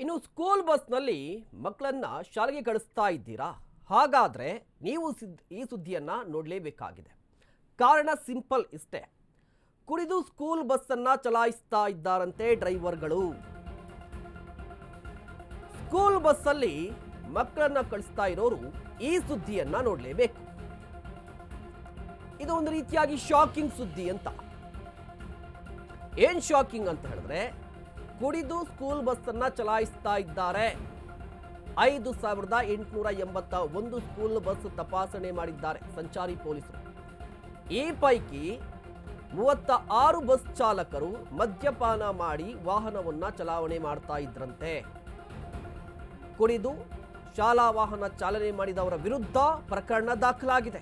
ಇನ್ನು ಸ್ಕೂಲ್ ಬಸ್ನಲ್ಲಿ ಮಕ್ಕಳನ್ನ ಶಾಲೆಗೆ ಕಳಿಸ್ತಾ ಇದ್ದೀರಾ? ಹಾಗಾದ್ರೆ ನೀವು ಈ ಸುದ್ದಿಯನ್ನ ನೋಡಲೇಬೇಕಾಗಿದೆ. ಕಾರಣ ಸಿಂಪಲ್ ಇಷ್ಟೇ. ಕುಡಿದು ಸ್ಕೂಲ್ ಬಸ್ಸನ್ನ ಚಲಾಯಿಸ್ತಾ ಇದ್ದಾರಂತೆ ಡ್ರೈವರ್ಗಳು. ಸ್ಕೂಲ್ ಬಸ್ಸಲ್ಲಿ ಮಕ್ಕಳನ್ನ ಕಳಿಸ್ತಾ ಇರೋರು ಈ ಸುದ್ದಿಯನ್ನ ನೋಡಲೇಬೇಕು. ಇದು ಒಂದು ರೀತಿಯಾಗಿ ಶಾಕಿಂಗ್ ಸುದ್ದಿ ಅಂತ. ಏನ್ ಶಾಕಿಂಗ್ ಅಂತ ಹೇಳಿದ್ರೆ, ಕುಡಿದು ಸ್ಕೂಲ್ ಬಸ್ಸನ್ನ ಚಲಾಯಿಸ್ತಾ ಇದ್ದಾರೆ. 5881 ಸ್ಕೂಲ್ ಬಸ್ ತಪಾಸಣೆ ಮಾಡಿದ್ದಾರೆ ಸಂಚಾರಿ ಪೊಲೀಸರು. ಈ ಪೈಕಿ 36 ಬಸ್ ಚಾಲಕರು ಮದ್ಯಪಾನ ಮಾಡಿ ವಾಹನವನ್ನ ಚಲಾವಣೆ ಮಾಡ್ತಾ ಇದ್ರಂತೆ. ಕುಡಿದು ಶಾಲಾ ವಾಹನ ಚಾಲನೆ ಮಾಡಿದವರ ವಿರುದ್ಧ ಪ್ರಕರಣ ದಾಖಲಾಗಿದೆ.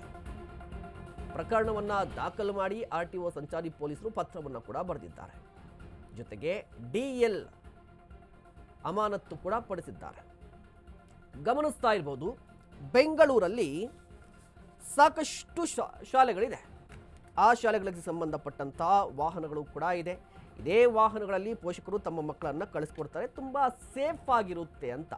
ಪ್ರಕರಣವನ್ನ ದಾಖಲು ಮಾಡಿ ಆರ್ಟಿಒ ಸಂಚಾರಿ ಪೊಲೀಸರು ಪತ್ರವನ್ನು ಕೂಡ ಬರೆದಿದ್ದಾರೆ. ಜೊತೆಗೆ ಡಿಎಲ್ ಅಮಾನತ್ತು ಕೂಡ ಪಡಿಸಿದ್ದಾರೆ. ಗಮನಿಸ್ತಾ ಇರಬಹುದು, ಬೆಂಗಳೂರಲ್ಲಿ ಸಾಕಷ್ಟು ಶಾಲೆಗಳಿದೆ. ಆ ಶಾಲೆಗಳಿಗೆ ಸಂಬಂಧಪಟ್ಟಂತಹ ವಾಹನಗಳು ಕೂಡ ಇದೆ. ಇದೇ ವಾಹನಗಳಲ್ಲಿ ಪೋಷಕರು ತಮ್ಮ ಮಕ್ಕಳನ್ನು ಕಳಿಸ್ಕೊಡ್ತಾರೆ. ತುಂಬ ಸೇಫ್ ಆಗಿರುತ್ತೆ ಅಂತ.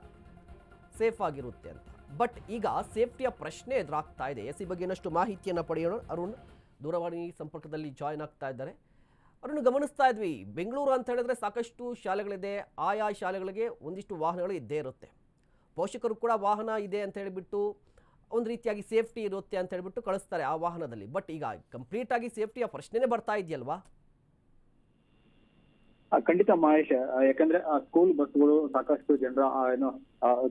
ಬಟ್ ಈಗ ಸೇಫ್ಟಿಯ ಪ್ರಶ್ನೆ ಎದುರಾಗ್ತಾ ಇದೆ. ಈ ಬಗ್ಗೆ ಇನ್ನಷ್ಟು ಮಾಹಿತಿಯನ್ನು ಪಡೆಯೋಣ. ಅರುಣ್ ದೂರವಾಣಿ ಸಂಪರ್ಕದಲ್ಲಿ ಜಾಯ್ನ್ ಆಗ್ತಾ ಇದ್ದಾರೆ. ಅರುಣ್, ಗಮನಿಸ್ತಾ ಇದ್ವಿ, ಬೆಂಗಳೂರು ಅಂತ ಹೇಳಿದ್ರೆ ಸಾಕಷ್ಟು ಶಾಲೆಗಳಿದೆ. ಆಯಾ ಶಾಲೆಗಳಿಗೆ ಒಂದಿಷ್ಟು ವಾಹನಗಳು ಇದ್ದೇ ಇರುತ್ತೆ. ಪೋಷಕರು ಕೂಡ ವಾಹನ ಇದೆ ಅಂತ ಹೇಳಿಬಿಟ್ಟು ಒಂದು ರೀತಿಯಾಗಿ ಸೇಫ್ಟಿ ಇರುತ್ತೆ ಅಂತ ಹೇಳಿಬಿಟ್ಟು ಕಳಿಸ್ತಾರೆ ಆ ವಾಹನದಲ್ಲಿ. ಬಟ್ ಈಗ ಕಂಪ್ಲೀಟ್ ಆಗಿ ಸೇಫ್ಟಿಯ ಪ್ರಶ್ನೆನೇ ಬರ್ತಾ ಇದೆಯಲ್ವಾ? ಖಂಡಿತ ಮಹೇಶ್, ಯಾಕಂದ್ರೆ ಸ್ಕೂಲ್ ಬಸ್ಗಳು ಸಾಕಷ್ಟು ಜನರ ಏನು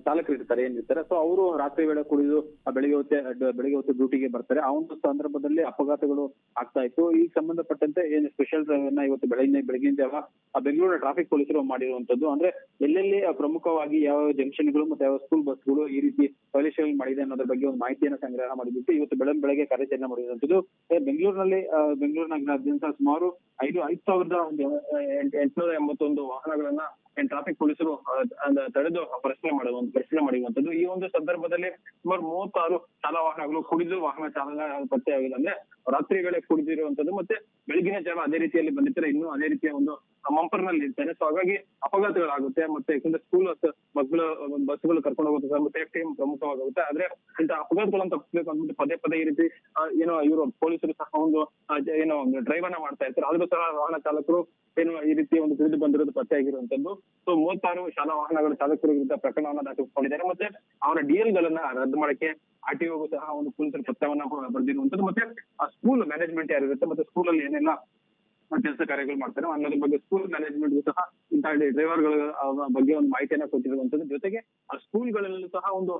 ಚಾಲಕರು ಏನಿರ್ತಾರೆ, ಸೊ ಅವರು ರಾತ್ರಿ ವೇಳೆ ಕುಡಿದು ಬೆಳಿಗ್ಗೆ ಹೊತ್ತು ಡ್ಯೂಟಿಗೆ ಬರ್ತಾರೆ. ಆ ಒಂದು ಸಂದರ್ಭದಲ್ಲಿ ಅಪಘಾತಗಳು ಆಗ್ತಾ ಇತ್ತು. ಈಗ ಸಂಬಂಧಪಟ್ಟಂತೆ ಏನು ಸ್ಪೆಷಲ್ ಡ್ರೈವ್ ಅನ್ನ ಇವತ್ತು ಬೆಳಗಿನ ಜಾವ ಬೆಂಗಳೂರಿನ ಟ್ರಾಫಿಕ್ ಪೊಲೀಸರು ಮಾಡಿರುವಂತದ್ದು. ಅಂದ್ರೆ ಎಲ್ಲೆಲ್ಲಿ ಪ್ರಮುಖವಾಗಿ ಯಾವ ಜಂಕ್ಷನ್ಗಳು ಮತ್ತೆ ಯಾವ ಸ್ಕೂಲ್ ಬಸ್ಗಳು ಈ ರೀತಿ ವೈಲೇಷನ್ ಮಾಡಿದೆ ಅನ್ನೋದ್ರ ಬಗ್ಗೆ ಒಂದು ಮಾಹಿತಿಯನ್ನು ಸಂಗ್ರಹ ಮಾಡಿಬಿಟ್ಟು ಇವತ್ತು ಬೆಳಗ್ಗೆ ಕಾರ್ಯಾಚರಣೆ ಮಾಡಿರುವಂತದ್ದು. ಬೆಂಗಳೂರಿನಾದ್ಯಂತ ಸುಮಾರು 5,881 ವಾಹನಗಳನ್ನ ಟ್ರಾಫಿಕ್ ಪೊಲೀಸರು ತಡೆದು ಪರಿಶೀಲನೆ ಮಾಡಿರುವಂತದ್ದು. ಈ ಒಂದು ಸಂದರ್ಭದಲ್ಲಿ ಸುಮಾರು 36 ಶಾಲಾ ವಾಹನಗಳು ಕುಡಿದು ವಾಹನ ಚಾಲನೆ ಪತ್ತೆಯಾಗಿದೆ. ಅಂದ್ರೆ ರಾತ್ರಿ ವೇಳೆ ಕುಡಿದಿರುವಂತದ್ದು ಮತ್ತೆ ಬೆಳಗಿನ ಜಾವ ಅದೇ ರೀತಿಯಲ್ಲಿ ಬಂದಿರ್ತಾರೆ, ಇನ್ನೂ ಅದೇ ರೀತಿಯ ಒಂದು ಮಂಪರ್ ನಲ್ಲಿ ಇರ್ತಾರೆ. ಸೊ ಹಾಗಾಗಿ ಅಪಘಾತಗಳಾಗುತ್ತೆ. ಮತ್ತೆ ಯಾಕಂದ್ರೆ ಸ್ಕೂಲ್ ಬಸ್ಗಳು ಕರ್ಕೊಂಡು ಹೋಗುತ್ತೆ, ಸೇಫ್ಟಿ ಪ್ರಮುಖವಾಗುತ್ತೆ. ಆದ್ರೆ ಇಂಥ ಅಪಘಾತಗಳನ್ನು ತಪ್ಪಿಸ್ಬೇಕು ಅಂದ್ಬಿಟ್ಟು ಪದೇ ಈ ರೀತಿ ಇವರು ಪೊಲೀಸರು ಸಹ ಒಂದು ಡ್ರೈವ್ ಅನ್ನ ಮಾಡ್ತಾ ಇರ್ತಾರೆ. ಆದ್ರೂ ಸಹ ವಾಹನ ಚಾಲಕರು ಈ ರೀತಿ ಒಂದು ತಿಳಿದು ಬಂದಿರೋದು ಪತ್ತೆಯಾಗಿರುವಂತದ್ದು. ಸೊ 36 ಶಾಲಾ ವಾಹನಗಳ ಚಾಲಕರ ವಿರುದ್ಧ ಪ್ರಕರಣವನ್ನ ದಾಖಲಿಸಿಕೊಂಡಿದ್ದಾರೆ. ಮತ್ತೆ ಅವರ ಡಿಎಲ್ ಗಳನ್ನ ರದ್ದು ಮಾಡಕ್ಕೆ ಆರ್ಟಿಒಗೂ ಸಹ ಒಂದು ಪೊಲೀಸರ ಪತ್ರವನ್ನ ಬರೆದಿರುವಂತದ್ದು. ಮತ್ತೆ ಆ ಸ್ಕೂಲ್ ಮ್ಯಾನೇಜ್ಮೆಂಟ್ ಯಾರಿರುತ್ತೆ ಮತ್ತೆ ಸ್ಕೂಲ್ ಅಲ್ಲಿ ಏನೆಲ್ಲ ಕೆಲಸ ಕಾರ್ಯಗಳು ಮಾಡ್ತಾರೆ ಅನ್ನೋದ್ರ ಬಗ್ಗೆ ಸ್ಕೂಲ್ ಮ್ಯಾನೇಜ್ಮೆಂಟ್ಗೂ ಸಹ ಇಂತಹ ಡ್ರೈವರ್ಗಳ ಬಗ್ಗೆ ಒಂದು ಮಾಹಿತಿಯನ್ನ ಕೊಟ್ಟಿರುವಂತದ್ದು. ಜೊತೆಗೆ ಆ ಸ್ಕೂಲ್ಗಳಲ್ಲೂ ಸಹ ಒಂದು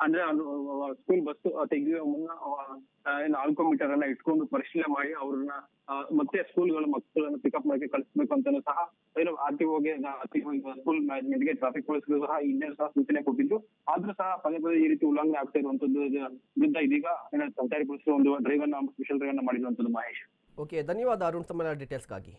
ಅಂದ್ರೆ ಸ್ಕೂಲ್ ಬಸ್ ತೆಗೆಯುವ ಮುನ್ನ ಆಲ್ಕೋಮೀಟರ್ ಅನ್ನ ಇಟ್ಕೊಂಡು ಪರಿಶೀಲನೆ ಮಾಡಿ ಅವ್ರನ್ನ ಮತ್ತೆ ಸ್ಕೂಲ್ಗಳ ಮಕ್ಕಳನ್ನ ಪಿಕಪ್ ಮಾಡಕ್ಕೆ ಕಳಿಸ್ಬೇಕು ಅಂತಾನು ಸಹ ಆರ್ಟಿಒಗೆ ಸ್ಕೂಲ್ ಮ್ಯಾನೇಜ್ಮೆಂಟ್ಗೆ ಟ್ರಾಫಿಕ್ ಪೊಲೀಸರು ಸಹ ಇನ್ನೇ ಸಹ ಸೂಚನೆ ಕೊಟ್ಟಿದ್ದು. ಆದ್ರೂ ಸಹ ಪದೇ ಈ ರೀತಿ ಉಲ್ಲಂಘನೆ ಆಗ್ತಾ ಇರುವಂತದ್ದು ವಿರುದ್ಧ ಇದೀಗ ಸಂಚಾರಿ ಪೊಲೀಸರು ಒಂದು ಸ್ಪೆಷಲ್ ಡ್ರೈವ್ ಅನ್ನ ಮಾಡಿರುವಂತದ್ದು. ಮಹೇಶ್, ಓಕೆ, ಧನ್ಯವಾದ ಅರುಣ್ ತಮ್ಮ ಡೀಟೇಲ್ಸ್ಗಾಗಿ.